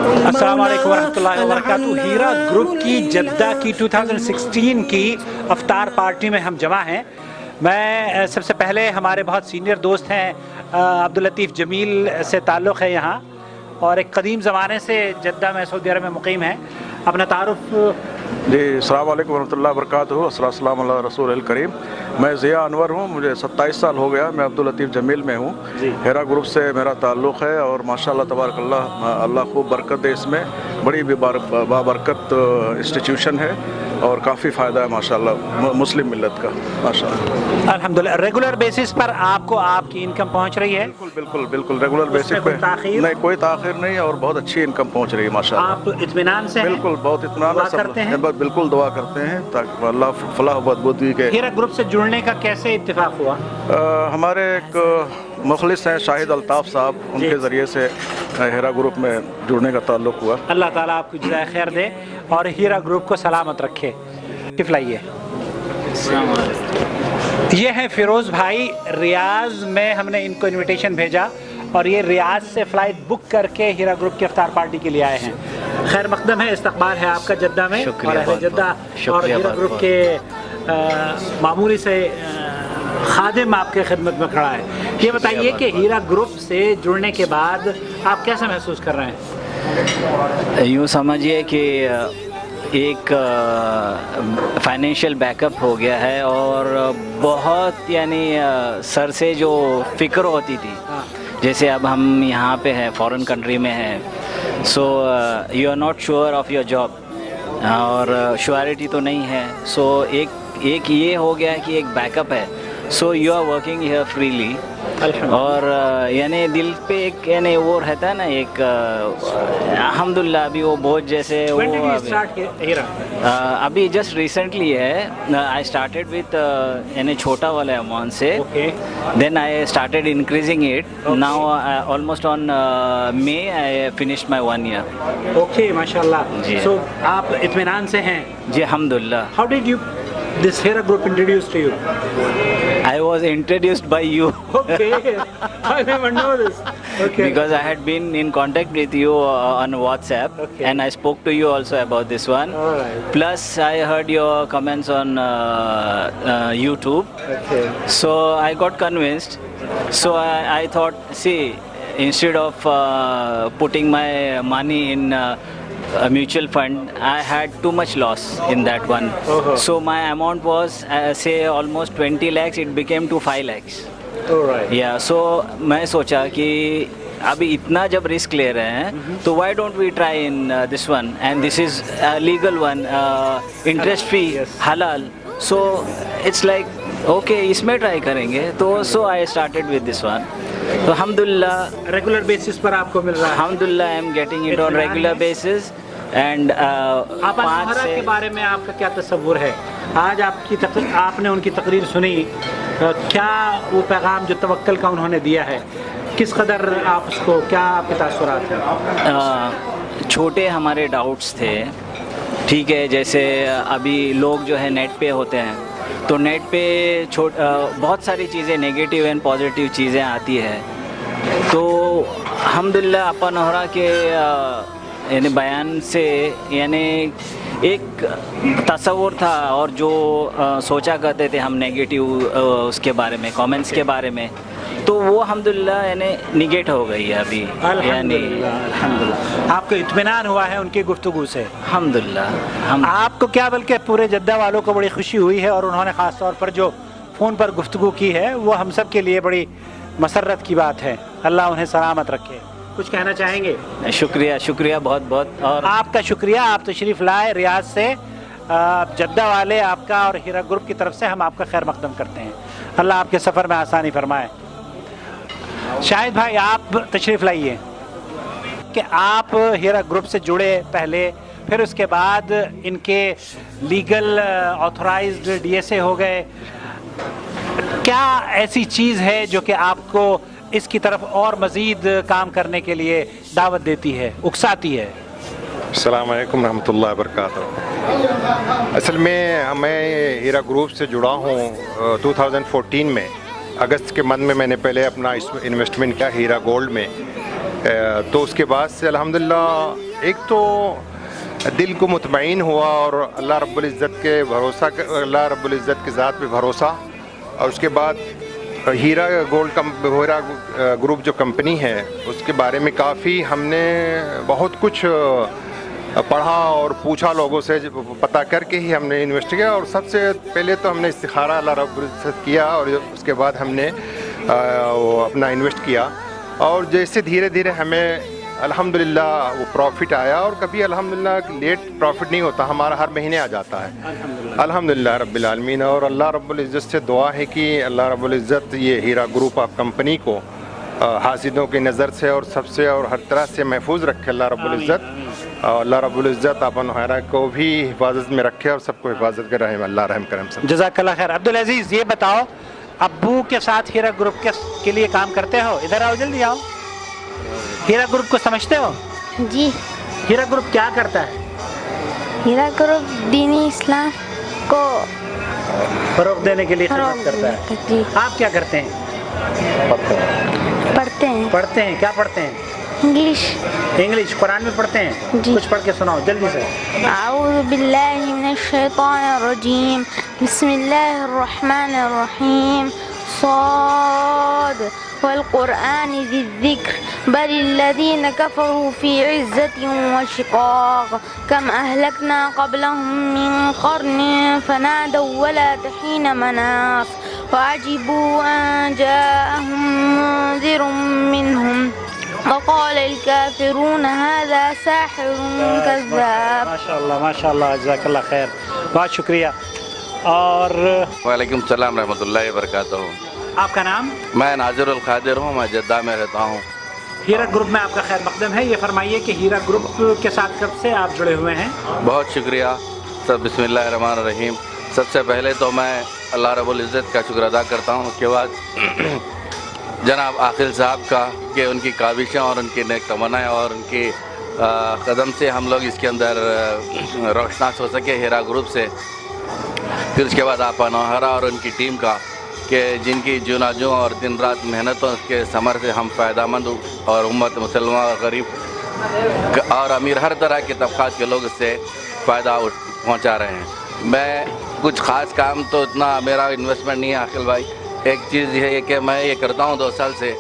السلام علیکم ورحمۃ اللہ وبرکاتہ۔ ہیرا گروپ کی جدہ کی 2016 کی افطار پارٹی میں ہم جمع ہیں۔ میں سب سے پہلے ہمارے بہت سینئر دوست ہیں عبداللطیف جمیل سے تعلق ہے یہاں، اور ایک قدیم زمانے سے جدہ میں سعودی عرب میں مقیم ہیں۔ اپنا تعارف۔ جی السلام علیکم ورحمۃ اللہ وبرکاتہ۔ السلام علیہ رسول الکریم۔ میں ضیاء انور ہوں، مجھے 27 سال ہو گیا، میں عبداللطیف جمیل میں ہوں۔ ہیرا گروپ سے میرا تعلق ہے، اور ماشاءاللہ تبارک اللہ، اللہ خوب برکت دے۔ اس میں بڑی بابرکت انسٹیٹیوشن ہے اور کافی فائدہ ہے ماشاءاللہ مسلم ملت کا ماشاءاللہ۔ الحمدللہ ریگولر بیسس پر آپ کو آپ کی انکم پہنچ رہی ہے؟ بالکل ریگولر بیسس پہ نہیں، کوئی تاخیر نہیں، اور بہت اچھی انکم پہنچ رہی ہے ماشاءاللہ۔ آپ اطمینان سے؟ بالکل، بہت اطمینان سے، بالکل دعا کرتے ہیں تاکہ اللہ فلاح و بہبودی کے۔ ہیرا گروپ سے جڑنے کا کیسے اتفاق ہوا؟ ہمارے ایک مخلص ہیں شاہد الطاف صاحب، ان کے ذریعے سے ہیرا گروپ میں جڑنے کا تعلق ہوا۔ اللہ تعالیٰ آپ کو جزائے خیر دے اور ہیرا گروپ کو سلامت رکھے۔ لائیے۔ یہ ہے فیروز بھائی، ریاض میں ہم نے ان کو انویٹیشن بھیجا، اور یہ ریاض سے فلائٹ بک کر کے ہیرا گروپ کی افطار پارٹی کے لیے آئے ہیں۔ خیر مقدم ہے، استقبال ہے آپ کا جدہ میں، اور اہل جدہ اور ہیرا گروپ کے معمولی سے خادم آپ کے خدمت میں کھڑا ہے۔ یہ بتائیے کہ ہیرا گروپ سے جڑنے کے بعد آپ کیسا محسوس کر رہے ہیں؟ یوں سمجھیے کہ ایک فائنینشیل بیک اپ ہو گیا ہے، اور بہت یعنی سر سے جو فکر ہوتی تھی، جیسے اب ہم یہاں پہ ہیں، فورن کنٹری میں ہیں، so you are not sure of your job, اور شیورٹی تو نہیں ہے، سو ایک یہ ہو گیا کہ ایک بیک اپ ہے، so you are working here freely, اور یعنی دل پہ ایک یعنی وہ رہتا ہے نا ایک الحمدللہ۔ ابھی وہ بہت جیسے ابھی جسٹ ریسنٹلی ہے، آئی اسٹارٹیڈ وتھ یعنی چھوٹا والا اماؤنٹ سے، then I started increasing it, now almost on May I finished my 1 year۔ Okay ماشاء اللہ۔ جی سو آپ اطمینان سے ہیں؟ جی الحمدللہ۔ How did you this Hera group introduced to you? I was introduced by you. Okay, I never know this. Okay. Because I had been in contact with you on WhatsApp, okay, and I spoke to you also about this one. All right. Plus, I heard your comments on YouTube. Okay. So I got convinced. So I thought, see, instead of putting my money in a mutual fund, I had too much loss in that one. So my amount was say almost 20 lakhs, it became to 5 lakhs. All right. Yeah, so میں سوچا کہ ابھی اتنا جب risk لے رہے ہیں تو why don't we try in this one, and this is a legal one, interest free, halal, so it's like okay اس میں ٹرائی کریں گے، تو so I started with this one. تو الحمدللہ ریگولر بیسس پر آپ کو مل رہا ہے؟ الحمدللہ I am getting it on regular basis. And آپ مہارا کے بارے میں آپ کا کیا تصور ہے؟ آج آپ نے ان کی تقریر سنی، کیا وہ پیغام جو توکل کا انہوں نے دیا ہے، کس قدر آپ اس کو، کیا آپ کے تاثرات ہیں؟ چھوٹے ہمارے ڈاؤٹس تھے، ٹھیک ہے، جیسے ابھی لوگ جو ہے نیٹ پہ ہوتے ہیں، تو نیٹ پہ بہت ساری چیزیں نیگیٹیو اینڈ پازیٹیو چیزیں آتی ہے، تو الحمدللہ اپن ہو رہا کہ یعنی بیان سے یعنی ایک تصور تھا، اور جو سوچا کرتے تھے ہم نیگیٹیو اس کے بارے میں، کامنٹس کے بارے میں، تو وہ الحمدللہ یعنی نگیٹ ہو گئی ہے ابھی، یعنی الحمدللہ آپ کو اطمینان ہوا ہے ان کی گفتگو سے؟ الحمدللہ۔ آپ کو کیا بلکہ پورے جدہ والوں کو بڑی خوشی ہوئی ہے، اور انہوں نے خاص طور پر جو فون پر گفتگو کی ہے وہ ہم سب کے لیے بڑی مسرت کی بات ہے۔ اللہ انہیں سلامت رکھے۔ کچھ کہنا چاہیں گے؟ شکریہ بہت بہت، اور آپ کا شکریہ، آپ تشریف لائے ریاض سے، جدہ والے آپ کا اور ہیرا گروپ کی طرف سے ہم آپ کا خیر مقدم کرتے ہیں۔ اللہ آپ کے سفر میں آسانی فرمائے۔ شاہد بھائی آپ تشریف لائیے کہ آپ ہیرا گروپ سے جڑے پہلے، پھر اس کے بعد ان کے legal authorized D S A ہو گئے، کیا ایسی چیز ہے جو کہ آپ کو اس کی طرف اور مزید کام کرنے کے لیے دعوت دیتی ہے، اکساتی ہے؟ السلام علیکم رحمۃ اللہ وبرکاتہ۔ اصل میں میں ہیرا گروپ سے جڑا ہوں 2014 میں، اگست کے منتھ میں میں نے پہلے اپنا انویسٹمنٹ کیا ہیرا گولڈ میں، تو اس کے بعد سے الحمدللہ ایک تو دل کو مطمئن ہوا اور اللہ رب العزت کے بھروسہ اللہ رب العزت کی ذات پہ بھروسہ، اور اس کے بعد ہیرا گروپ جو کمپنی ہے اس کے بارے میں کافی ہم نے بہت کچھ پڑھا اور پوچھا لوگوں سے، پتہ کر کے ہی ہم نے انویسٹ کیا. اور سب سے پہلے تو ہم نے استخارہ اللہ رب العزت کیا اور اس کے بعد ہم نے اپنا انویسٹ کیا. اور جیسے دھیرے دھیرے ہمیں الحمدللہ وہ پروفٹ آیا، اور کبھی الحمدللہ لیٹ پروفٹ نہیں ہوتا، ہمارا ہر مہینے آ جاتا ہے الحمدللہ رب العالمین. اور اللہ رب العزت سے دعا ہے کہ اللہ رب العزت یہ ہیرا گروپ آف کمپنی کو حاسدوں کی نظر سے اور سب سے اور ہر طرح سے محفوظ رکھے اللہ رب العزت. اور اللہ رب العزت اپن ہیرا کو بھی حفاظت میں رکھے اور سب کو حفاظت کر رہے اللہ رحم کرم سب. جزاک اللہ خیر. عبدالعزیز یہ بتاؤ، ابو کے ساتھ ہیرا گروپ کے لیے کام کرتے ہو؟ ادھر آؤ، جلدی آؤ. ہیرا گروپ کو سمجھتے ہو؟ جی. ہیرا گروپ کیا کرتا ہے؟ ہیرا گروپ دینی اسلام کو فروغ دینے کے لیے خدمت کرتا ہے. جی. آپ کیا کرتے ہیں؟ پڑھتے ہیں. پڑھتے ہیں. کیا پڑھتے ہیں؟ انگلش. قرآن میں پڑھتے ہیں؟ جی. کچھ پڑھ کے سناؤ جلدی سے. اعوذ باللہ من الشیطان الرجیم، بسم اللہ الرحمن الرحیم. صاد والقرآن ذی الذکر بل الذین کفروا فی عزة وشقاق کم اہلکنا قبلهم من قرن فنادوا ولا حین مناص وعجبوا ان جاءهم منذر منهم وقال الكافرون هذا ساحر كذاب. ماشاء اللہ جزاک اللہ خیر. بہت شکریہ. اور وعلیکم السلام رحمۃ اللہ وبرکاتہ. آپ کا نام؟ میں ناظر القادر ہوں، میں جدہ میں رہتا ہوں. ہیرا گروپ میں آپ کا خیر مقدم ہے. یہ فرمائیے کہ ہیرا گروپ کے ساتھ کب سے آپ جڑے ہوئے ہیں؟ بہت شکریہ سر. بسم اللہ الرحمن الرحیم. سب سے پہلے تو میں اللہ رب العزت کا شکر ادا کرتا ہوں، اس کے بعد جناب عاقل صاحب کا کہ ان کی کاوشیں اور ان کی نیک تمنائیں اور ان کی قدم سے ہم لوگ اس کے اندر روشناس ہو سکے ہیرا گروپ سے. پھر اس کے بعد آپ انوہرا اور ان کی ٹیم کا کہ جن کی جوں اور دن رات محنتوں کے ثمر سے ہم فائدہ مند اور امت مسلمہ اور غریب اور امیر ہر طرح کے طبقات کے لوگ اس سے فائدہ پہنچا رہے ہیں. میں کچھ خاص کام تو اتنا میرا انویسٹمنٹ نہیں ہے عاقل بھائی. ایک چیز یہ ہے کہ میں یہ کرتا ہوں 2 سال سے،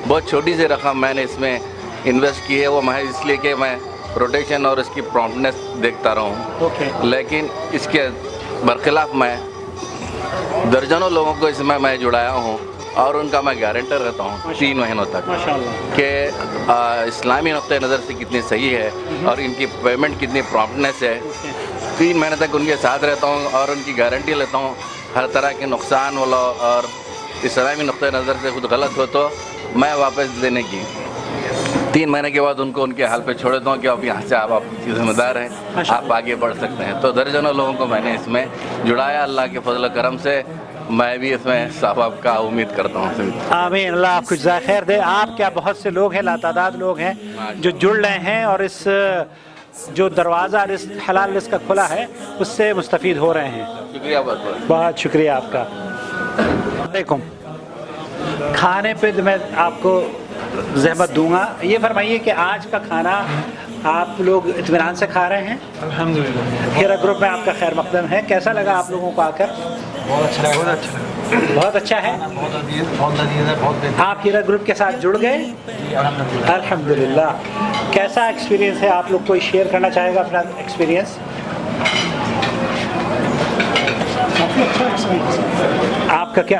بہت چھوٹی سی رقم میں نے اس میں انویسٹ کی ہے، وہ محض اس لیے کہ میں روٹیشن اور اس کی پرومپٹنس دیکھتا رہا ہوں. لیکن اس کے برخلاف میں درجنوں لوگوں کو اس میں جڑایا ہوں اور ان کا میں گارنٹر رہتا ہوں 3 مہینوں تک کہ اسلامی نقطۂ نظر سے کتنی صحیح ہے اور ان کی پیمنٹ کتنی پرومپٹنس ہے. 3 مہینے تک ان کے ساتھ رہتا ہوں اور ان کی گارنٹی لیتا ہوں ہر طرح کے نقصان والا اور اسلامی نقطۂ نظر سے خود غلط ہو تو میں واپس دینے کی. 3 مہینے کے بعد ان کو ان کے حال پہ چھوڑ دیتا ہوں کہ اب یہاں سے آپ کی ذمہ دار ہیں، آپ آگے بڑھ سکتے ہیں. تو درجنوں لوگوں کو میں نے اس میں جڑایا. اللہ کے فضل و کرم سے میں بھی اس میں ثواب کا امید کرتا ہوں. آمین. اللہ آپ کو جزائے خیر دے. آپ کیا بہت سے لوگ ہیں، لاتعداد لوگ ہیں جو جڑ رہے ہیں اور اس جو دروازہ حلال رزق کا کھلا ہے اس سے مستفید ہو رہے ہیں. شکریہ بہت بہت شکریہ آپ کا. علیکم. کھانے پہ میں آپ کو زحمت دوں گا. یہ فرمائیے کہ آج کا کھانا آپ لوگ اطمینان سے کھا رہے ہیں؟ الحمدللہ. ہیرا گروپ میں آپ کا خیر مقدم ہے. کیسا لگا آپ لوگوں کو آ کر؟ بہت اچھا لگا. بہت اچھا ہے. بہت لذیذ ہے. بہت بہتر. آپ ہیرا گروپ کے ساتھ جڑ گئے؟ الحمدللہ. کیسا ایکسپیرینس ہے؟ آپ لوگ کوئی شیئر کرنا چاہے گا اپنا ایکسپیرینس؟ آپ کا کیا؟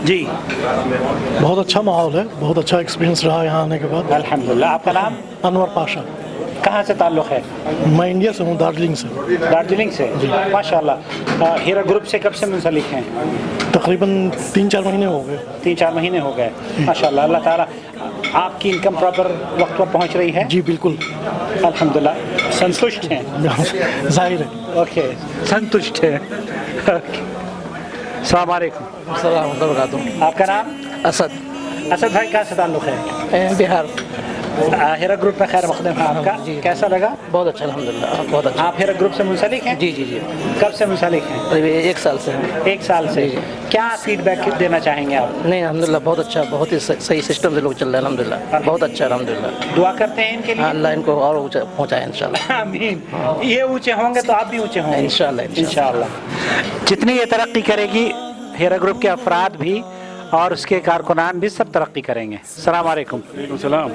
جی بہت اچھا ماحول ہے، بہت اچھا ایکسپیرینس رہا یہاں آنے کے بعد. الحمدللہ. آپ کا نام؟ انور پاشا. کہاں سے تعلق ہے؟ میں انڈیا سے ہوں، دارجلنگ سے. دارجلنگ سے؟ ماشاء اللہ. ہیرا گروپ سے کب سے منسلک ہیں؟ تقریباً 3-4 مہینے ہو گئے. 3-4 مہینے ہو گئے. ماشاء اللہ. اللہ تعالیٰ آپ کی انکم پراپر وقت پر پہنچ رہی ہے؟ جی بالکل. الحمدللہ. سنتشٹ ہیں؟ ظاہر ہے. اوکے. سنتشٹ ہیں. السلام علیکم. السلام علیکم وبرکاتہ. آپ کا نام؟ اسد. اسد بھائی کہاں سے تعلق ہے؟ بہار. हीरा ग्रुप में खैर मकदम है आपका, कैसा लगा? बहुत अच्छा अल्हम्दुलिल्लाह, बहुत अच्छा। आप हीरा ग्रुप से मुंसलिक हैं? जी जी जी, कब से मुंसलिक हैं? अभी 1 साल से हैं। 1 साल से। क्या फीडबैक देना चाहेंगे आप? नहीं अल्हम्दुलिल्लाह बहुत अच्छा, बहुत ही सही सिस्टम से लोग चल रहे हैं अल्हम्दुलिल्लाह, बहुत अच्छा अल्हम्दुलिल्लाह। दुआ करते हैं इनके लिए, अल्लाह इनको और ऊंचा पहुंचाए इंशाल्लाह। आमीन। ये ऊंचे होंगे तो आप भी ऊंचे होंगे इंशाल्लाह इंशाल्लाह। जितनी ये तरक्की करेगी, हीरा ग्रुप के अफराद भी और उसके कारकुनान भी सब तरक्की करेंगे। अस्सलाम वालेकुम। सलाम।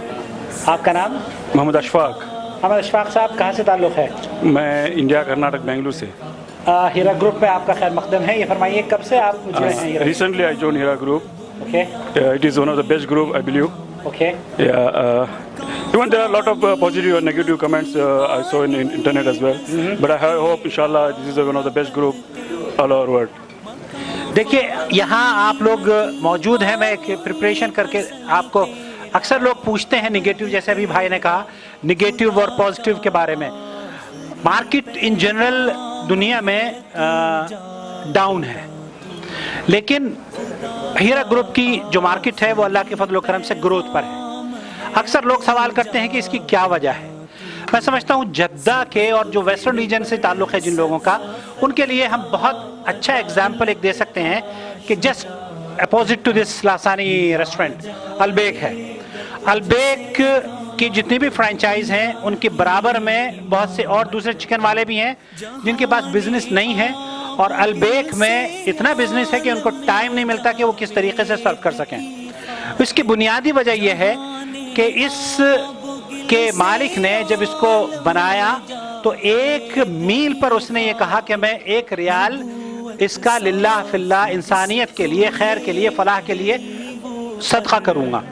आपका नाम? मोहम्मद अशफाक। मोहम्मद अशफाक साहब, कहाँ से ताल्लुक़ है? मैं इंडिया कर्नाटक बेंगलुरु से। हीरा ग्रुप में आपका खैर मकदम है, ये फरमाइए कब से आप जुड़े हैं? Recently I joined Hira Group. Okay. It is one of the best group, I believe. Okay. Yeah. Even there are a lot of positive and negative comments I saw in internet as well. But I hope, inshallah, this is one of the best group all over world. देखिए यहाँ आप लोग मौजूद हैं, मैं एक preparation करके आपको, अक्सर लोग पूछते हैं निगेटिव, जैसे अभी भाई ने कहा निगेटिव और पॉजिटिव के बारे में। मार्केट इन जनरल दुनिया में डाउन है, लेकिन हीरा ग्रुप की जो मार्केट है वो अल्लाह के फजल व करम से ग्रोथ पर है। अक्सर लोग सवाल करते हैं कि इसकी क्या वजह है। मैं समझता हूँ जद्दा के और जो वेस्टर्न रीजन से ताल्लुक़ है जिन लोगों का, उनके लिए हम बहुत अच्छा एग्जाम्पल एक दे सकते हैं कि just opposite to this Lasani restaurant Albaik है। अलबेक की जितनी भी फ्रेंचाइज हैं उनके बराबर में बहुत से और दूसरे चिकन वाले भी हैं जिनके पास बिजनेस नहीं है, और अलबेक में इतना बिजनेस है कि उनको टाइम नहीं मिलता कि वो किस तरीके से सर्व कर सकें। इसकी बुनियादी वजह यह है कि इस के मालिक ने जब इसको बनाया तो 1 मील पर उसने ये कहा कि मैं 1 रियाल इसका लिल्लाह फिल्लाह, इंसानियत के लिए, खैर के लिए, फलाह के लिए सदका करूँगा।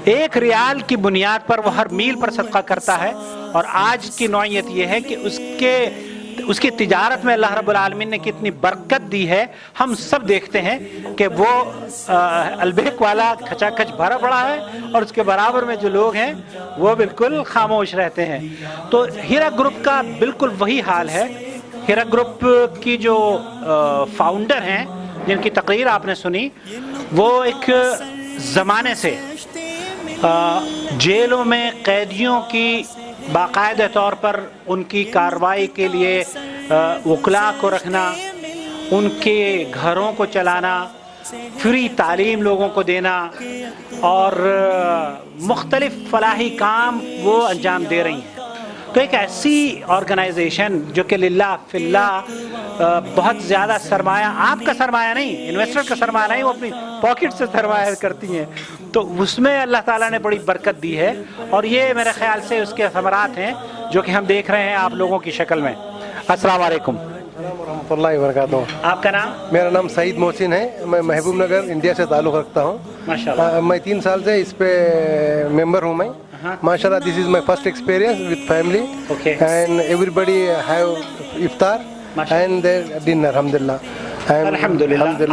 1 रियाल की बुनियाद पर वो हर मील पर सदका करता है। और आज की नौइयत ये है कि उसकी तिजारत में अल्लाह रब्बुल आलमीन ने कितनी बरकत दी है। हम सब देखते हैं कि वो अलबेक वाला खचाखच भरा पड़ा है और उसके बराबर में जो लोग हैं वो बिल्कुल खामोश रहते हैं। तो हीरा ग्रुप का बिल्कुल वही हाल है। हीरा ग्रुप की जो फाउंडर हैं जिनकी तकरीर आपने सुनी, वो एक ज़माने से जेलों में कैदियों की बाकायदे तौर पर उनकी कार्रवाई के लिए वकला को रखना, उनके घरों को चलाना, फ्री तालीम लोगों को देना और मुख्तलिफ फलाही काम वो अंजाम दे रही हैं। तो एक ऐसी ऑर्गेनाइजेशन जो कि लिल्लाह फिल्लाह बहुत ज़्यादा सरमाया, आपका सरमाया नहीं, इन्वेस्टर का सरमाया नहीं, वो अपनी पॉकेट से सरमाया करती हैं, तो उसमें अल्लाह ताला ने बड़ी बरकत दी है। और ये मेरे ख्याल से उसके समरात हैं जो कि हम देख रहे हैं आप लोगों की शक्ल में। अस्सलाम वालेकुम। रहमतुल्लाहि व बरकातुहू। आपका नाम? मेरा नाम सईद मोहसिन है, मैं महबूब नगर इंडिया से ताल्लुक़ रखता हूँ। माशाल्लाह। मैं 3 साल से इस पे मेंबर हूँ मैं। माशाल्लाह, this is my first experience with family and everybody have iftar and their dinner अल्हम्दुलिल्लाह।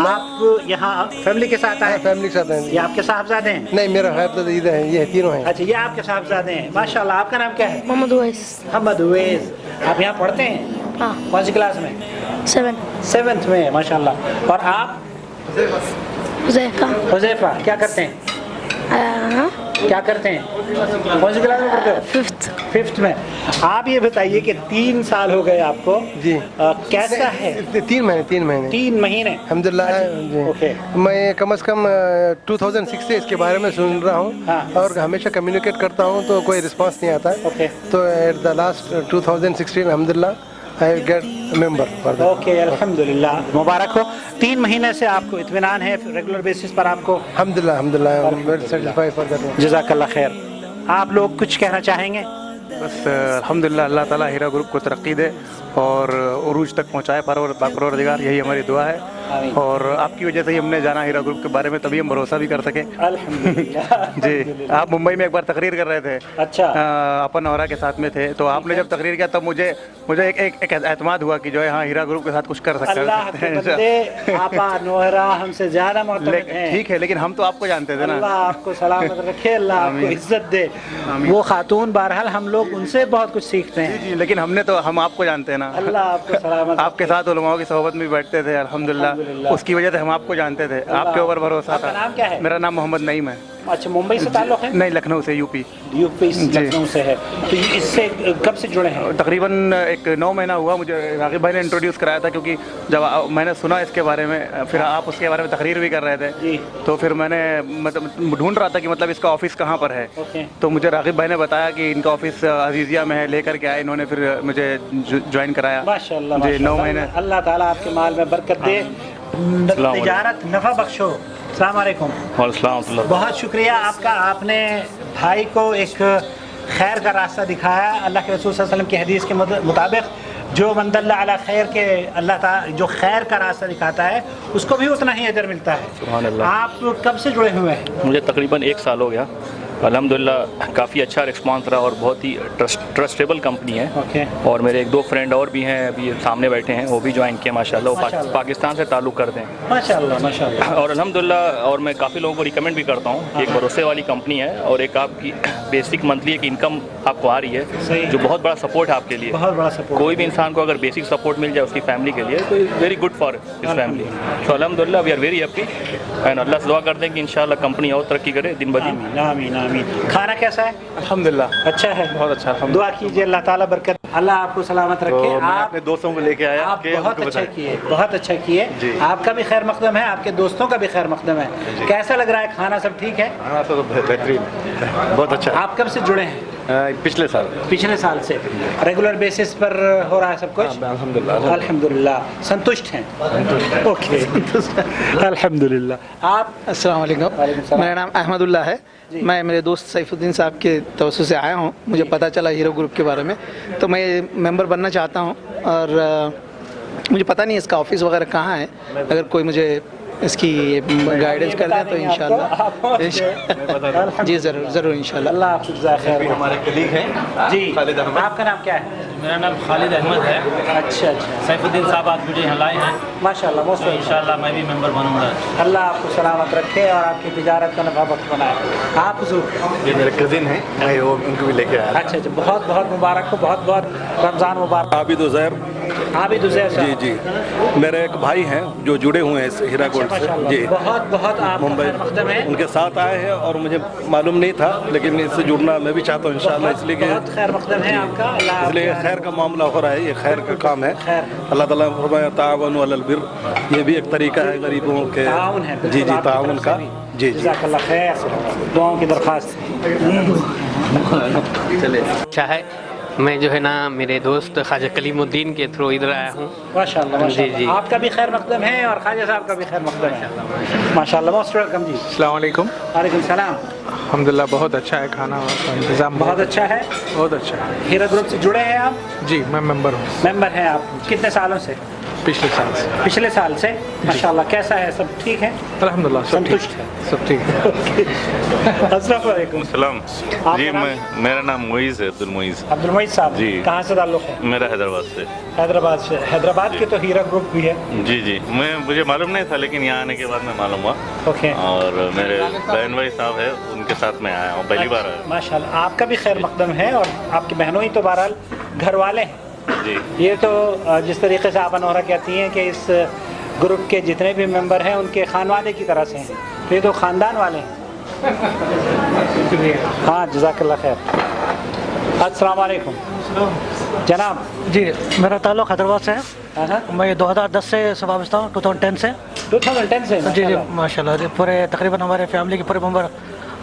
आप यहाँ फैमिली के साथ आए? फैमिली के साथ हैं। ये आपके साहबजादे हैं? नहीं, मेरा साहबजादे इधर हैं, ये तीनों हैं। अच्छा, ये आपके साहबजादे हैं, माशाल्लाह। आपका नाम क्या है? मोहम्मद उवैस। मोहम्मद उवैस। आप यहाँ पढ़ते हैं? हाँ। कौन सी क्लास में? 7th में, माशाल्लाह। और आप? हुज़ैफा। क्या करते हैं? क्या करते हैं? कौन सी क्लास में पढ़ते हो? 5th में। आप ये बताइए कि 3 साल हो गए आपको जी, कैसा है? 3 महीने 3 महीने अल्हम्दुलिल्लाह जी। ओके। मैं कम से कम 2006 से इसके बारे में सुन रहा हूँ। हाँ। और हमेशा कम्युनिकेट करता हूँ तो कोई रिस्पांस नहीं आता है। ओके। तो एट द लास्ट 2016 अल्हम्दुलिल्लाह आई गेट मेंबर। ओके, अल्हम्दुलिल्लाह, मुबारक हो। 3 महीने से आपको इत्मीनान है रेगुलर बेसिस पर आपको? अल्हम्दुलिल्लाह, वेरी सेटिस्फाइड फॉर दैट। जज़ाकल्लाह खैर। आप लोग कुछ कहना चाहेंगे? बस अल्हम्दुलिल्लाह, अल्लाह ताला हीरा ग्रुप को तरक्की दे और उरूज तक पहुँचाए परवरदिगार, यही हमारी दुआ है। और आपकी वजह से ही हमने जाना हीरा ग्रुप के बारे में, तभी हम भरोसा भी कर सके। अल्हम्दुलिल्लाह। जी, आप मुंबई में एक बार तकरीर कर रहे थे। अच्छा। अपन नौहरा के साथ में थे, तो आपने जब तकरीर किया तब मुझे एक एतमाद हुआ कि जो है हाँ, हीरा ग्रुप के साथ कुछ कर सकते अल्लाह के बंदे, आपा नौहरा हमसे ज़्यादा मोहतरम हैं। ठीक है, लेकिन हम तो आपको जानते थे ना। अल्लाह आपको सलामत रखे, अल्लाह आपको इज्जत दे। वो खातून, बहरहाल हम लोग उनसे बहुत कुछ सीखते हैं। जी, लेकिन हम आपको जानते हैं ना। अल्लाह आपको सलामत। आपके साथ उलमाओं की सोहबत में बैठते थे अल्हम्दुलिल्लाह, उसकी वजह से हम आपको जानते थे, आपके ऊपर भरोसा था। नाम क्या है? मेरा नाम मोहम्मद नईम है। अच्छा, मुंबई से ताल्लुक़ है? नहीं, लखनऊ से, यूपी। यूपी लखनऊ से है। तो इससे कब से जुड़े हैं? तकरीबन एक 9 महीना हुआ। मुझे रागिब भाई ने इंट्रोड्यूस कराया था, क्योंकि जब मैंने सुना इसके बारे में, फिर आप उसके बारे में तकरीर भी कर रहे थे, तो फिर मैंने मतलब ढूंढ रहा था कि मतलब इसका ऑफिस कहाँ पर है। तो मुझे रागिब भाई ने बताया कि इनका ऑफिस अजीज़िया में है, लेकर के आए इन्होंने, फिर मुझे ज्वाइन कराया। माशाअल्लाह, जी, 9 महीने। अल्लाह ताला आपके माल में बरकत दे, तिजारत नफ़ा बख्शो। अस्सलाम वालेकुम। बहुत शुक्रिया आपका, आपने भाई को एक खैर का रास्ता दिखाया। अल्लाह के रसूल सल्लल्लाहु अलैहि वसल्लम की हदीस के मुताबिक जो मन दल्ला अला खैर के, अल्लाह ताला जो खैर का रास्ता दिखाता है उसको भी उतना ही अजर मिलता है। सुभान अल्लाह। आप कब से जुड़े हुए हैं? मुझे तकरीबन 1 साल हो गया। अल्हम्दुलिल्लाह काफ़ी अच्छा रिस्पांस रहा और बहुत ही ट्रस्टेबल कंपनी है। और मेरे 1-2 फ्रेंड और भी हैं, अभी सामने बैठे हैं, वो भी ज्वाइन किए माशाल्लाह। वो पाकिस्तान से ताल्लुक़ करते हैं माशाल्लाह माशाल्लाह। और अल्हम्दुलिल्लाह, और मैं काफ़ी लोगों को रिकमेंड भी करता हूँ कि एक भरोसे वाली कंपनी है और एक आपकी बेसिक मंथली एक इनकम आपको आ रही है, जो बहुत बड़ा सपोर्ट है आपके लिए। बहुत बड़ा सपोर्ट। कोई भी इंसान को अगर बेसिक सपोर्ट मिल जाए उसकी फैमिली के लिए, तो very good for his family. तो अल्हम्दुलिल्लाह we are very happy and अल्लाह से दुआ करते हैं कि इंशाल्लाह कंपनी और तरक्की करे दिन ब दिन। आमीन आमीन। खाना कैसा है? अल्हम्दुलिल्लाह अच्छा है, बहुत अच्छा। दुआ कीजिए अल्लाह ताला बरकत, अल्लाह आपको सलामत रखे। तो मैं आप अपने दोस्तों को लेके आया, आप बहुत अच्छा किए, बहुत अच्छा किए। आपका भी खैर मकदम है, आपके दोस्तों का भी खैर मकदम है। कैसा लग रहा है? खाना सब ठीक है? खाना तो बेहतरीन, बहुत अच्छा। आप कब से जुड़े हैं? पिछले साल। पिछले साल से रेगुलर बेसिस पर हो रहा है सब कुछ? अल्हम्दुलिल्लाह अल्हम्दुलिल्लाह। संतुष्ट हैं? ओके, अल्हम्दुलिल्लाह। आप? अस्सलाम वालेकुम। मेरा नाम अहमदुल्लाह है। मैं मेरे दोस्त सैफुद्दीन साहब के तवज्जुह से आया हूँ। मुझे पता चला हीरो ग्रुप के बारे में, तो मैं मेंबर बनना चाहता हूँ। और मुझे पता नहीं इसका ऑफिस वगैरह कहाँ है, अगर कोई मुझे इसकी गाइडेंस कर दें तो इंशाल्लाह। जी ज़रूर इंशाल्लाह। अल्लाह आपको जज़ाए खैर। हमारे कलीग हैं जी, खालिद अहमद। आपका नाम क्या है? मेरा नाम खालिद अहमद है। अच्छा अच्छा। सैफुद्दीन साहब आज मुझे यहाँ लाए हैं माशाल्लाह, बहुत सही। इंशाल्लाह मैं भी मेंबर बनूंगा। अल्लाह आपको सलामत रखे और आपकी तिजारत का नफ़ा बख्श बनाए। आप ये मेरे कजिन हैं, मैं वो उनको भी लेके आया। अच्छा अच्छा, बहुत बहुत मुबारक हो, बहुत बहुत रमज़ान मुबारक। आबिद उज़ैर। आबिद उज़ैर जी जी, मेरे एक भाई हैं जो जुड़े हुए हैं इस हीरा गोल्ड से। जी, बहुत बहुत आप मुंबई उनके साथ आए हैं और मुझे मालूम नहीं था, लेकिन इससे जुड़ना मैं भी चाहता हूँ इंशाल्लाह, इसलिए कि बहुत खैर मकदम है आपका। इसलिए खैर का मामला हो रहा है, ये खैर का काम है। अल्लाह ताला फरमाया ताअवनु अलल बिर, ये भी एक तरीका है गरीबों के ताउन है। जी जी, ताउन का। जी जी, जज़ाकल्लाह खैर, दुआओं की दरख्वास्त। अच्छा है, मैं जो है ना मेरे दोस्त ख्वाजा कलीमुद्दीन के थ्रू इधर आया हूँ। माशाल्लाह जी जी, आपका भी खैर मकदम है और ख्वाजा साहब का भी खैर मकदम है माशाल्लाह। मोस्ट वेलकम जी। अस्सलाम वालेकुम। वालेकुम सलाम। अल्हम्दुलिल्लाह बहुत अच्छा है, खाना का इंतज़ाम बहुत अच्छा है। बहुत अच्छा है। हीरा ग्रुप से जुड़े हैं आप? जी, मैं मेंबर हूँ। मेंबर हैं आप? कितने सालों से? पिछले साल से। पिछले साल से, माशाल्लाह। कैसा है, सब ठीक है? अल्हम्दुलिल्लाह संतुष्ट है, सब ठीक है। अस्सलाम वालेकुम। सलाम जी, मेरा नाम मुईज़ है, अब्दुल मुईज़। अब्दुल मुईज़ साहब जी, कहाँ से ताल्लुक़ है? मेरा हैदराबाद से। हैदराबाद से? हैदराबाद के तो हीरा ग्रुप भी है। जी जी, मुझे मालूम नहीं था, लेकिन यहाँ आने के बाद में मालूम हुआ। ओके। और मेरे बहन भाई साहब है, उनके साथ मैं आया हूँ, पहली बार आया। माशाल्लाह, आपका भी खैर मकदम है और आपकी बहनों ही तो बहरहाल घर वाले हैं जी। ये तो जिस तरीके से आप अनोरा कहती हैं कि इस ग्रुप के जितने भी मेंबर हैं उनके खानवादे की तरह से हैं, तो ये तो ख़ानदान वाले हैं। हाँ, जज़ाकल्लाह खैर। अस्सलाम वालेकुम जनाब। जी, मेरा ताल्लुक़ हैदराबाद से है। मैं 2010 से वाबस्ता हूँ, 2010 से। 2010 से? जी जी माशाल्लाह। पूरे तकरीबन हमारे फैमिली के पूरे मेंबर,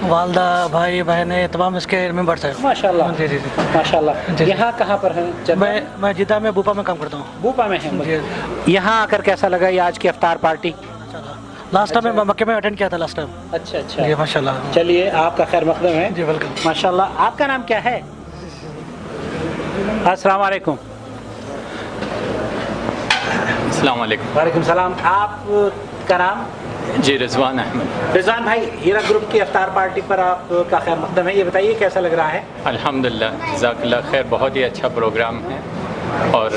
वालदा, भाई बहनें, तमाम इसके मेंबर्स हैं माशाल्लाह। जी जी माशाल्लाह। यहाँ कहाँ पर हैं? मैं जिद्दा में बूपा में काम करता हूँ। बूपा में हैं? यहाँ आकर कैसा लगा ये आज की इफ्तार पार्टी? लास्ट टाइम मैं मक्के में अटेंड किया था लास्ट टाइम। अच्छा अच्छा जी माशाल्लाह। चलिए, आपका खैर मकदम है। जी वेलकम। माशाल्लाह। आपका नाम क्या है? अस्सलाम वालेकुम। अस्सलाम वालेकुम। वालेकुम सलाम। आपका नाम? जी, रिजवान अहमद। रिजवान भाई, हीरा ग्रुप की इफ्तार पार्टी पर आपका खैर मकदम है, ये बताइए कैसा लग रहा है? अल्हम्दुलिल्लाह, जज़ाकल्लाह खैर, बहुत ही अच्छा प्रोग्राम है और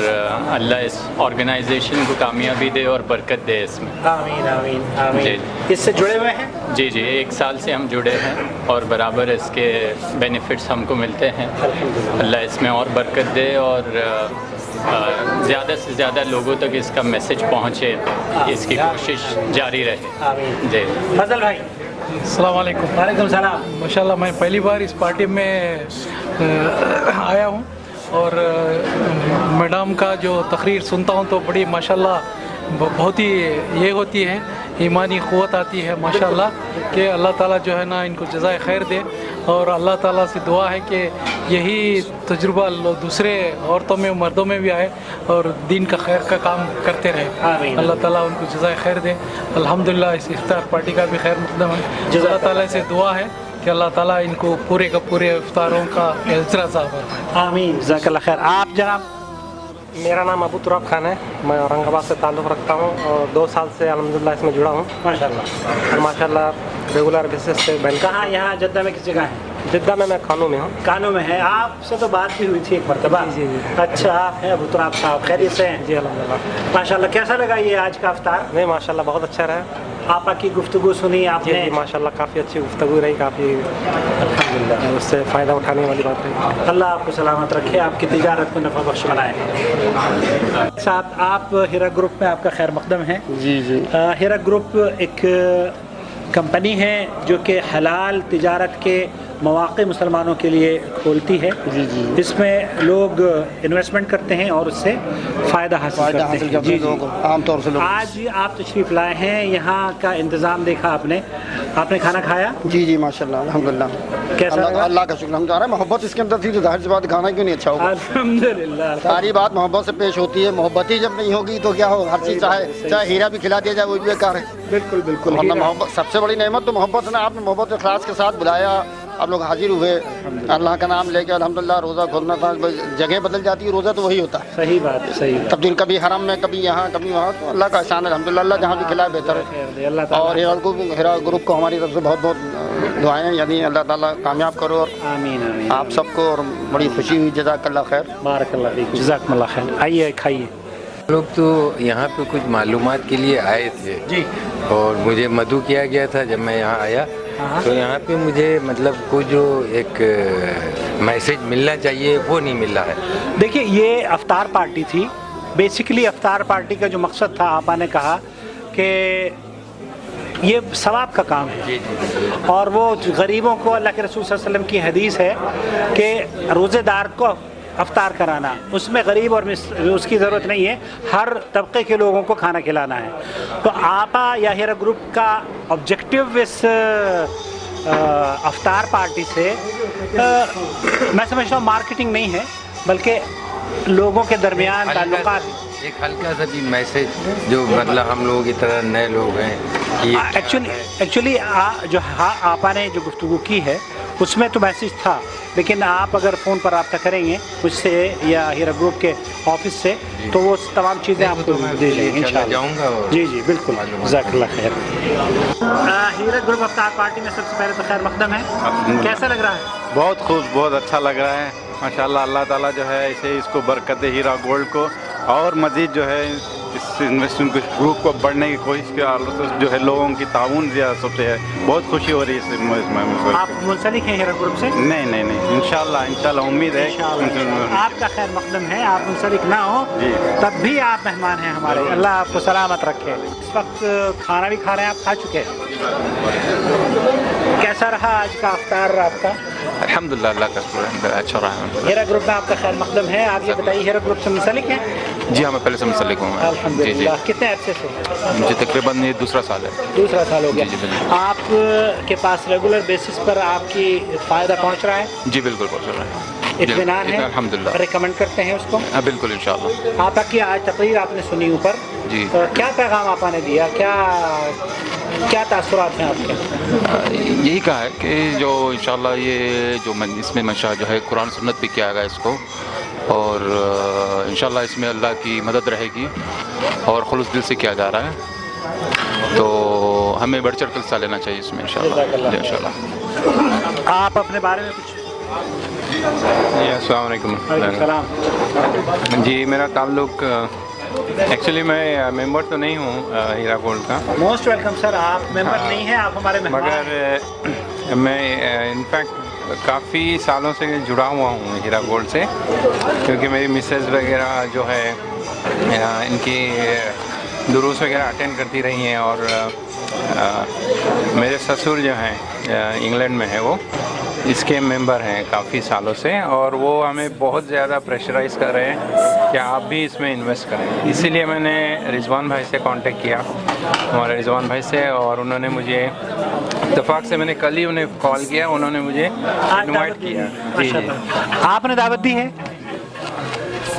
अल्लाह इस ऑर्गेनाइजेशन को कामयाबी दे और बरकत दे इसमें। आमीन आमीन आमीन। जी, इससे जुड़े हुए हैं? जी जी, 1 साल से हम जुड़े हैं और बराबर इसके बेनिफिट्स हमको मिलते हैं। अल्लाह इसमें और बरकत दे और ज़्यादा से ज़्यादा लोगों तक इसका मैसेज पहुँचे, इसकी कोशिश जारी रहे। आमीन। जी। फजल भाई, अस्सलाम वालेकुम। वालेकुम सलाम। माशाल्लाह मैं पहली बार इस पार्टी में आया हूँ और मैडम का जो तकरीर सुनता हूँ तो बड़ी माशाल्लाह बहुत ही ये होती है, ईमानी क़ुव्वत आती है माशाल्लाह कि अल्लाह ताला जो है ना इनको जज़ाए खैर दे। और अल्लाह ताला से दुआ है कि यही तजुर्बा दूसरे औरतों में मर्दों में भी आए और दीन का खैर का काम करते रहे। अल्लाह ताला उनको जज़ाए खैर दे। अल्हम्दुलिल्लाह इस इफ्तार पार्टी का भी खैर मुक़द्दम है। अल्लाह ताला से दुआ है कि अल्लाह ताला इनको पूरे का पूरे इफ्तारों का इजरा ज़ाफ़र। आमीन, जज़ाकल्लाह खैर। आप जनाब? मेरा नाम अबू तुराब खान है, मैं औरंगाबाद से ताल्लुक़ रखता हूँ और 2 साल से अल्हम्दुलिल्लाह इसमें जुड़ा हूँ माशाल्लाह। और माशाल्लाह रेगुलर बेसिस पे बैन। कहाँ यहाँ जद्दा में किस जगह है? जिद्दा में मैं कानू में हूँ। कानू में है। आपसे तो बात भी हुई थी एक मरतबा। जी जी। अच्छा, आप हैं अबू तुराब साहब, खैरियत से हैं? जी अल्हम्दुलिल्लाह। माशाल्लाह। कैसा लगा ये आज का इफ्तार? नहीं माशाल्लाह बहुत अच्छा रहा। आपकी गुफ्तगू सुनी आपने? जी माशाल्लाह काफ़ी अच्छी गुफ्तगू रही, काफ़ी अल्हम्दुलिल्लाह उससे फ़ायदा उठाने वाली बात रही। अल्लाह आपको सलामत रखे, आपकी तिजारत को नफ़ा बख्श बनाए। साथ आप हिरा ग्रुप में आपका खैर मकदम है। जी जी। हिरा ग्रुप एक कंपनी है जो कि हलाल तिजारत के मौक़े मुसलमानों के लिए खोलती है। जी जी। इसमें लोग इन्वेस्टमेंट करते हैं और उससे फ़ायदा हासिल करते हैं। जी जी। आमतौर से लोग आज आप तशरीफ़ लाए हैं, यहाँ का इंतज़ाम देखा आपने खाना खाया? जी जी माशाल्लाह अल्हम्दुलिल्लाह। कैसा लगा? अल्लाह का शुक्र। हम जा रहे हैं, मोहब्बत इसके अंदर थी तो जाहिर सी बात खाना क्यों नहीं अच्छा होगा। अल्हम्दुलिल्लाह। सारी बात मोहब्बत से पेश होती है, मोहब्बत ही जब नहीं होगी तो क्या होगा। हर चीज़ चाहे हीरा भी खिला दिया जाए वो भी बेकार है। बिल्कुल बिल्कुल। वरना मोहब्बत सबसे बड़ी नेमत तो मोहब्बत है ना। आपने मोहब्बत इखलास के साथ बुलाया, आप लोग हाजिर हुए, अल्लाह का नाम लेके अल्हम्दुलिल्लाह। रोज़ा खोलना था, जगह बदल जाती है, रोज़ा तो वही होता है। सही बात है, सही बात। तब्दील कभी हरम में, कभी यहाँ, कभी वहाँ, तो अल्लाह का एहसान है अल्हम्दुलिल्लाह। अल्लाह जहाँ भी खिलाए बेहतर है। और हिरा ग्रुप को हमारी तरफ से बहुत बहुत दुआएं, यानी अल्लाह ताला कामयाब करो। और आमीन आमीन आप सबको, और बड़ी खुशी हुई। जज़ाकल्लाह खैर। बारकल्लाह फीक। जज़ाकल्लाह खैर। आइए खाइए। लोग तो यहाँ पे कुछ मालूमात के लिए आए थे जी, और मुझे मदऊ किया गया था जब मैं यहाँ आया। तो यहाँ पे मुझे मतलब को जो एक मैसेज मिलना चाहिए वो नहीं मिल रहा है। देखिए, ये अफ्तार पार्टी थी। बेसिकली अफ्तार पार्टी का जो मकसद था, आपा ने कहा कि ये सवाब का काम है और वो गरीबों को, अल्लाह के रसूल सल्लल्लाहु अलैहि वसल्लम की हदीस है कि रोज़ेदार को अफ्तार कराना, उसमें गरीब और उसकी ज़रूरत नहीं है, हर तबके के लोगों को खाना खिलाना है। तो आपा या हिरा ग्रुप का ऑब्जेक्टिव इस अफ्तार पार्टी से मैं समझता हूँ मार्केटिंग नहीं है, बल्कि लोगों के दरमियान ताल्लुकात, एक हल्का सा भी मैसेज जो मतलब हम लोगों की तरह नए लोग हैं कि एक्चुअली जो आपा ने जो गुफ्तगू की है उसमें तो मैसेज था, लेकिन आप अगर फ़ोन पर रब्ता करेंगे मुझसे या हीरा ग्रुप के ऑफिस से तो वो तमाम चीज़ें आपको दे देंगे इंशाल्लाह। जी जी बिल्कुल, जज़ाकल्लाह खैर। हीरा ग्रुप अफ्तार पार्टी में सबसे पहले तो खैर मकदम है, कैसा लग रहा है? बहुत खूब, बहुत अच्छा लग रहा है माशाल्लाह। अल्लाह ताला जो है इसे इसको बरकत दे, हीरा गोल्ड को, और मज़ीद जो है इस इन्वेस्टमेंट ग्रुप को बढ़ने की कोशिश की, जो है लोगों की ताउन सबसे है। बहुत खुशी हो रही है इसमें। आप मुंसलिक हैं हीरा ग्रुप से? नहीं, इंशाल्लाह उम्मीद है। आपका खैर मकदम है, आप मुंसलिक ना हो तब भी आप मेहमान हैं हमारे। अल्लाह आपको सलामत रखे। इस वक्त खाना भी खा रहे हैं, आप खा चुके हैं, कैसा रहा आज का अफ्तार आपका? अल्हम्दुलिल्लाह, अल्लाह का शुक्र है, अच्छा रहा है। हीरा ग्रुप में आपका खैर मकदम है। आप ये बताइए, हीरा ग्रुप से मुंसलिक हैं? जी हाँ, मैं पहले से मुंसलिक हूँ। अल्हम्दुलिल्लाह। कितने अरसे से? मुझे तकरीबन ये दूसरा साल है। दूसरा साल हो गया। आप के पास रेगुलर बेसिस पर आपकी फ़ायदा पहुँच रहा है? जी बिल्कुल पहुँच रहा है, इत्मीनान है, अल्हम्दुलिल्लाह। रिकमेंड करते हैं उसको? बिल्कुल इंशाल्लाह। आपकी आज तकरीर आपने सुनी ऊपर जी, क्या पैगाम आपने दिया, क्या तासुरात हैं आपके? यही कहा है कि जो इंशाल्लाह ये जो इसमें मंशा जो है कुरान सुन्नत भी किया गया इसको, और इंशाल्लाह इसमें अल्लाह की मदद रहेगी और खुलूस दिल से किया जा रहा है, तो हमें बढ़ चढ़ कर हिस्सा लेना चाहिए इसमें इंशाल्लाह। आप अपने बारे में कुछ? अस्सलाम वालेकुम। जी, मेरा ताल्लुक एक्चुअली मैं मेंबर तो नहीं हूँ हीरा गोल्ड का। मोस्ट वेलकम सर, आप मेंबर नहीं हैं, आप हमारे मेहमान हैं। मगर मैं इनफैक्ट काफ़ी सालों से जुड़ा हुआ हूँ हीरा गोल्ड से, क्योंकि मेरी मिसेज़ वगैरह जो है इनकी दुरूस वगैरह अटेंड करती रही हैं, और मेरे ससुर जो हैं इंग्लैंड में है, वो इसके मेंबर हैं काफ़ी सालों से, और वो हमें बहुत ज़्यादा प्रेशराइज़ कर रहे हैं कि आप भी इसमें इन्वेस्ट करें। इसीलिए मैंने रिजवान भाई से कांटेक्ट किया, हमारे रिजवान भाई से, और उन्होंने मुझे इत्तेफाक से मैंने कल ही उन्हें कॉल किया, उन्होंने मुझे इनवाइट किया। जी जी, आपने दावत दी है?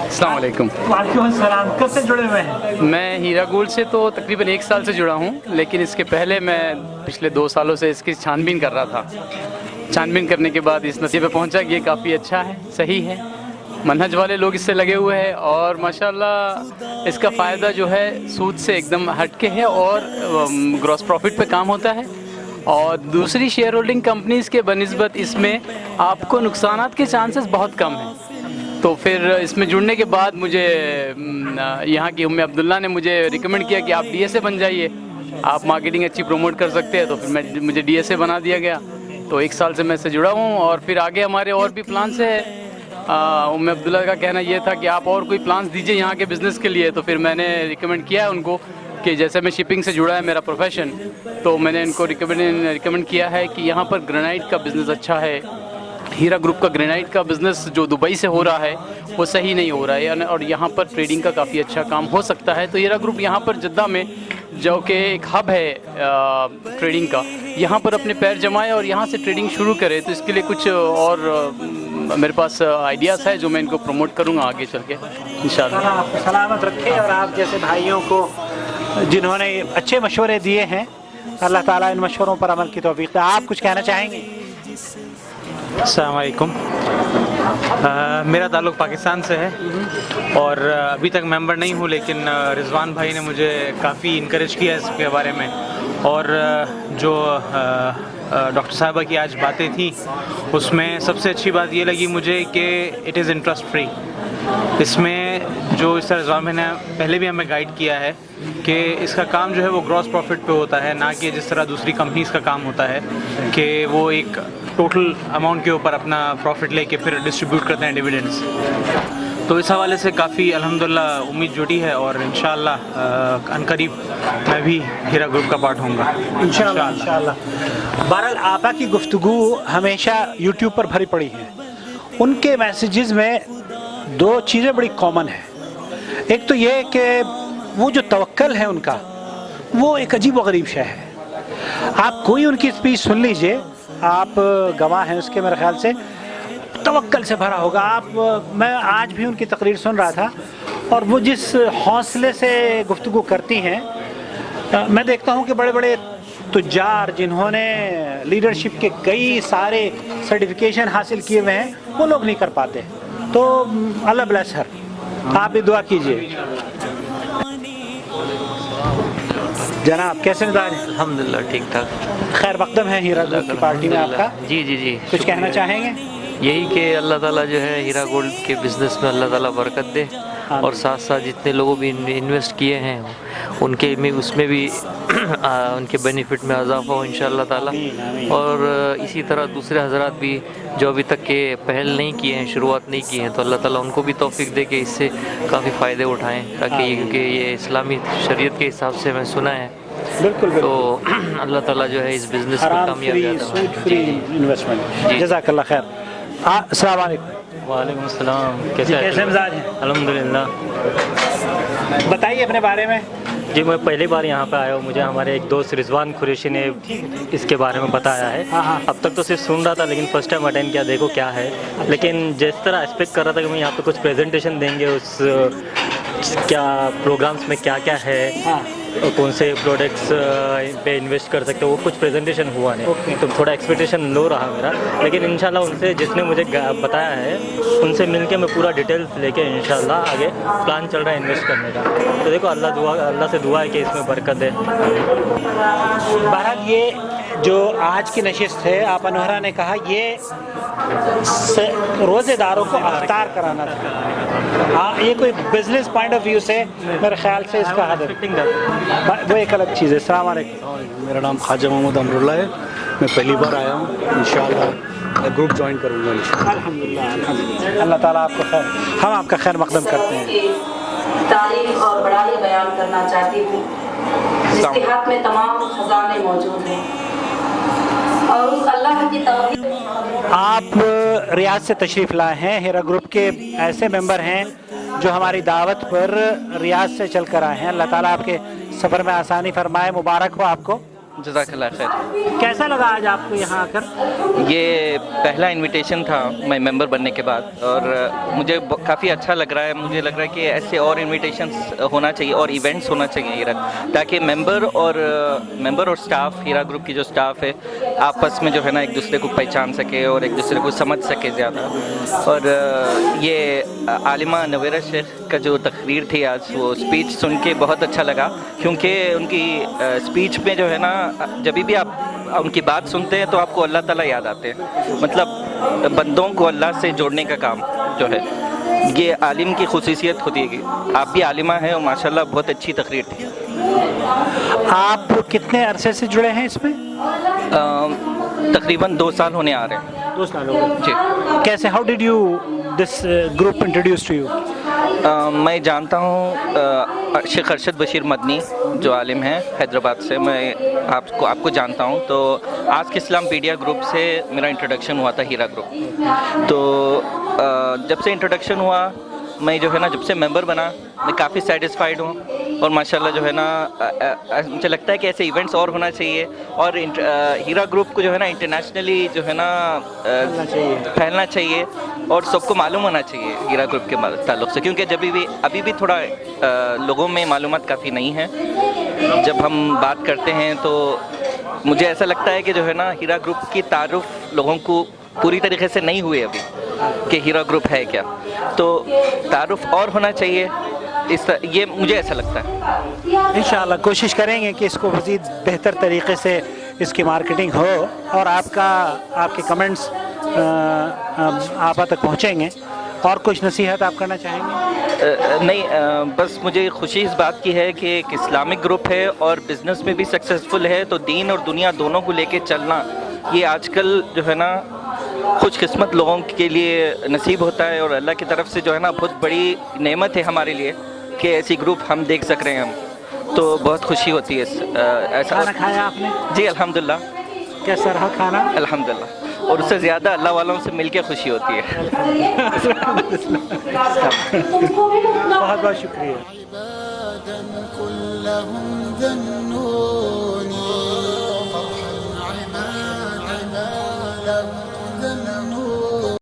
अस्सलाम वालेकुम। वालेकुम सलाम। कब से जुड़े हुए हैं? मैं हीरा गोल्ड से तो तकरीबन 1 साल से जुड़ा हूँ, लेकिन इसके पहले मैं पिछले 2 सालों से इसकी छानबीन कर रहा था। छानबीन करने के बाद इस नतीजे पे पहुँचा कि ये काफ़ी अच्छा है, सही है, मनहज वाले लोग इससे लगे हुए हैं, और माशाल्लाह इसका फ़ायदा जो है सूद से एकदम हटके है और ग्रॉस प्रॉफिट पे काम होता है। और दूसरी शेयर होल्डिंग कंपनीज़ के बनिस्बत इसमें आपको नुकसानात के चांसेस बहुत कम हैं। तो फिर इसमें जुड़ने के बाद मुझे यहाँ की उम्मे अब्दुल्ला ने मुझे रिकमेंड किया कि आप DSA बन जाइए, आप मार्केटिंग अच्छी प्रमोट कर सकते हैं। तो फिर मुझे DSA बना दिया गया। तो 1 साल से मैं इससे जुड़ा हूँ, और फिर आगे हमारे और भी प्लान्स है। उम्मे अब्दुल्ला का कहना ये था कि आप और कोई प्लान्स दीजिए यहाँ के बिज़नेस के लिए। तो फिर मैंने रिकमेंड किया है उनको कि जैसे मैं शिपिंग से जुड़ा है मेरा प्रोफेशन, तो मैंने इनको रिकमेंड किया है कि यहाँ पर ग्रेनाइट का बिज़नेस अच्छा है। हीरा ग्रुप का ग्रेनाइट का बिज़नेस जो दुबई से हो रहा है वो सही नहीं हो रहा है, और यहाँ पर ट्रेडिंग का काफ़ी अच्छा काम हो सकता है। तो हीरा ग्रुप यहाँ पर जद्दा में, जो कि एक हब है ट्रेडिंग का, यहाँ पर अपने पैर जमाए और यहाँ से ट्रेडिंग शुरू करे। तो इसके लिए कुछ और मेरे पास आइडियाज़ है जो मैं इनको प्रमोट करूँगा आगे चल के इंशाल्लाह। आपको सलामत रखे, और आप जैसे भाइयों को जिन्होंने अच्छे मशवरे दिए हैं, अल्लाह ताला इन मशवरों पर अमल की तौफीक दे। आप कुछ कहना चाहेंगे? अस्सलाम वालेकुम। मेरा ताल्लुक़ पाकिस्तान से है, और अभी तक मेंबर नहीं हूँ, लेकिन रिजवान भाई ने मुझे काफ़ी इनकरेज किया इसके बारे में। और जो डॉक्टर साहबा की आज बातें थी, उसमें सबसे अच्छी बात ये लगी मुझे कि इट इज़ इंटरेस्ट फ्री। इसमें जो इस तरह रिजवान भाई ने पहले भी हमें गाइड किया है कि इसका काम जो है वो ग्रॉस प्रॉफिट पे होता है, ना कि जिस तरह दूसरी कंपनीज़ का काम होता है कि वो एक टोटल अमाउंट के ऊपर अपना प्रॉफिट लेके फिर डिस्ट्रीब्यूट करते हैं डिविडेंड्स। तो इस हवाले से काफ़ी अल्हम्दुलिल्लाह उम्मीद जुटी है, और इंशाअल्लाह अनकरीब मैं भी हीरा ग्रुप का पार्ट होऊंगा इंशाअल्लाह। बहरहाल आपा की गुफ्तगू हमेशा यूट्यूब पर भरी पड़ी है। उनके मैसेजेस में 2 चीज़ें बड़ी कॉमन हैं। एक तो ये कि वो जो तवक्कल है उनका, वो एक अजीब व गरीब शय है। आप कोई उनकी स्पीच सुन लीजिए, आप गवाह हैं उसके, मेरे ख्याल से तवक्कल से भरा होगा। मैं आज भी उनकी तकरीर सुन रहा था, और वो जिस हौसले से गुफ्तगू करती हैं, मैं देखता हूँ कि बड़े बड़े तुज्जार जिन्होंने लीडरशिप के कई सारे सर्टिफिकेशन हासिल किए हुए हैं, वो लोग नहीं कर पाते। तो अल्लाह ब्लेस हर, आप भी दुआ कीजिए। जनाब कैसे मिजाज? अल्हम्दुलिल्लाह ठीक ठाक। खैर मकदम है हीरा ग्रुप की पार्टी में आपका। जी जी जी, कुछ कहना चाहेंगे? यही कि अल्लाह ताला जो है हीरा गोल्ड के बिज़नेस में अल्लाह ताला बरकत दे, और साथ साथ जितने लोगों भी इन्वेस्ट किए हैं उनके में उसमें भी उनके बेनिफिट में इजाफा हो इंशाअल्लाह ताला। और इसी तरह दूसरे हजरात भी जो अभी तक के पहल नहीं किए हैं, शुरुआत नहीं की हैं, तो अल्लाह ताला उनको भी तौफीक दे कि इससे काफ़ी फ़ायदे उठाएँ, ताकि क्योंकि ये इस्लामी शरीयत के हिसाब से मैं सुना है। बिल्कुल तो अल्लाह ताला जो है इस बिज़नेस में कामयाबी इन्वेस्टमेंट। जज़ाकल्लाह खैर। अस्सलाम वालेकुम। वालेकुम अस्सलाम। कैसे मिजाज हैं? अल्हम्दुलिल्लाह। बताइए अपने बारे में। जी, मैं पहली बार यहाँ पे आया हूँ। मुझे हमारे एक दोस्त रिजवान कुरैशी ने इसके बारे में बताया है। अब तक तो सिर्फ सुन रहा था, लेकिन फर्स्ट टाइम अटेंड किया, देखो क्या है। लेकिन जिस तरह एक्सपेक्ट कर रहा था कि मैं यहाँ पे कुछ प्रेजेंटेशन देंगे, उस क्या प्रोग्राम्स में क्या क्या है, कौन से प्रोडक्ट्स पे इन्वेस्ट कर सकते हो, वो कुछ प्रेजेंटेशन हुआ नहीं। तो थोड़ा एक्सपेक्टेशन लो रहा मेरा, लेकिन इंशाल्लाह उनसे जिसने मुझे बताया है उनसे मिलके मैं पूरा डिटेल्स लेके इंशाल्लाह आगे प्लान चल रहा है इन्वेस्ट करने का। तो देखो अल्लाह से दुआ है कि इसमें बरकत दे। बहरहाल ये जो आज की नशिस्त है, आप अनहरा ने कहा ये रोज़ेदारों को अफ्तार कराना था। हाँ, ये कोई बिजनेस पॉइंट ऑफ व्यू से मेरे ख्याल से इसका वो एक अलग चीज़ है। अस्सलाम वालेकुम। मेरा नाम ख्वाजा मोहम्मद अमरुल्लाह है। मैं पहली बार आया हूँ, इंशाअल्लाह ग्रुप ज्वाइन करूँगा इंशाअल्लाह। अल्हम्दुलिल्लाह, अल्लाह ताला आपको खैर, हम आपका खैर मकदम करते हैं। तारीफ और बड़ाई बयान करना चाहती हूँ। جس کے ہاتھ میں تمام خزانے موجود ہیں اور اس اللہ کی توفیق. آپ ریاض سے تشریف لائے ہیں، ہیرا گروپ کے ایسے ممبر ہیں جو ہماری دعوت پر ریاض سے چل کر آئے ہیں. اللہ تعالیٰ آپ کے سفر میں آسانی فرمائے. مبارک ہو آپ کو. جزاک اللہ خیر. کیسا لگا آج آپ کو یہاں آ کر؟ یہ پہلا انویٹیشن تھا میں ممبر بننے کے بعد اور مجھے کافی اچھا لگ رہا ہے. مجھے لگ رہا ہے کہ ایسے اور انویٹیشنس ہونا چاہیے اور ایونٹس ہونا چاہیے ہیرا، تاکہ ممبر اور سٹاف، ہیرا گروپ کی جو سٹاف ہے آپس میں جو ہے نا ایک دوسرے کو پہچان سکے اور ایک دوسرے کو سمجھ سکے زیادہ. اور یہ عالمہ نویرہ شیخ کا جو تقریر تھی آج، وہ اسپیچ سن کے بہت اچھا لگا، کیونکہ ان کی اسپیچ میں جو ہے نا جب بھی آپ ان کی بات سنتے ہیں تو آپ کو اللہ تعالیٰ یاد آتے ہیں. مطلب بندوں کو اللہ سے جوڑنے کا کام جو ہے یہ عالم کی خصوصیت ہوتی ہے. آپ بھی عالمہ ہیں اور ماشاءاللہ بہت اچھی تقریر تھی. آپ کتنے عرصے سے جڑے ہیں اس میں؟ تقریباً 2 سال ہونے آ رہے ہیں. 2 سال ہو گئے جی. کیسے، how did you this group introduce to you? میں جانتا ہوں شیخ ارشد بشیر مدنی جو عالم ہیں حیدرآباد سے، میں آپ کو جانتا ہوں. تو آج کے اسلام پیڈیا گروپ سے میرا انٹروڈکشن ہوا تھا ہیرا گروپ. تو جب سے انٹروڈکشن ہوا میں جو ہے نا جب سے ممبر بنا میں کافی سیٹسفائیڈ ہوں اور ماشاءاللہ جو ہے نا مجھے لگتا ہے کہ ایسے ایونٹس اور ہونا چاہیے اور ہیرا گروپ کو جو ہے نا انٹرنیشنلی جو ہے نا پھیلنا چاہیے اور سب کو معلوم ہونا چاہیے ہیرا گروپ کے تعلق سے، کیونکہ ابھی بھی تھوڑا لوگوں میں معلومات کافی نہیں ہیں. جب ہم بات کرتے ہیں تو مجھے ایسا لگتا ہے کہ جو ہے نا ہیرا گروپ کی تعارف لوگوں کو پوری طریقے سے نہیں ہوئے ابھی کہ ہیرا گروپ ہے کیا. تو تعارف اور ہونا چاہیے، یہ مجھے ایسا لگتا ہے. انشاءاللہ کوشش کریں گے کہ اس کو مزید بہتر طریقے سے اس کی مارکیٹنگ ہو اور آپ کے کمنٹس آپ تک پہنچیں گے. اور کچھ نصیحت آپ کرنا چاہیں گے؟ نہیں، بس مجھے خوشی اس بات کی ہے کہ ایک اسلامک گروپ ہے اور بزنس میں بھی سکسیزفل ہے. تو دین اور دنیا دونوں کو لے کے چلنا یہ آج کل جو ہے نا خوش قسمت لوگوں کے لیے نصیب ہوتا ہے اور اللہ کی طرف سے جو ہے نا بہت بڑی نعمت ہے ہمارے لیے کہ ایسی گروپ ہم دیکھ سک رہے ہیں. ہم تو بہت خوشی ہوتی ہے. ایسا کھانا کھایا آپ نے؟ جی الحمدللہ. کیسا رہا کھانا؟ الحمدللہ. اور اس سے زیادہ اللہ والوں سے مل کے خوشی ہوتی ہے. بہت بہت شکریہ.